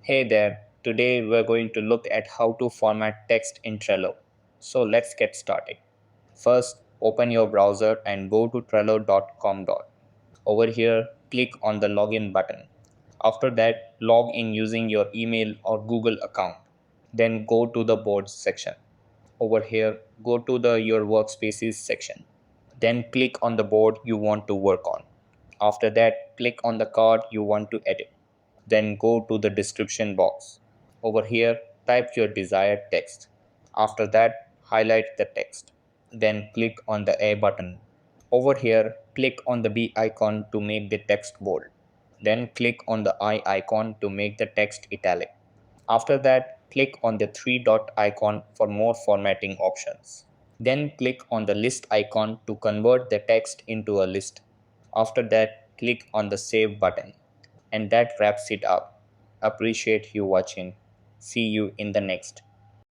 Hey there, today we're going to look at how to format text in Trello. So let's get started. First, open your browser and go to trello.com. Over here, click on the login button. After that, log in using your email or Google account. Then go to the boards section. Over here, go to the your workspaces section. Then click on the board you want to work on. After that, click on the card you want to edit. Then go to the description box. Over here, type your desired text. After that, highlight the text. Then click on the A button. Over here, click on the B icon to make the text bold. Then click on the I icon to make the text italic. After that, click on the three dot icon for more formatting options. Then click on the list icon to convert the text into a list. After that, click on the save button. And that wraps it up. Appreciate you watching. See you in the next.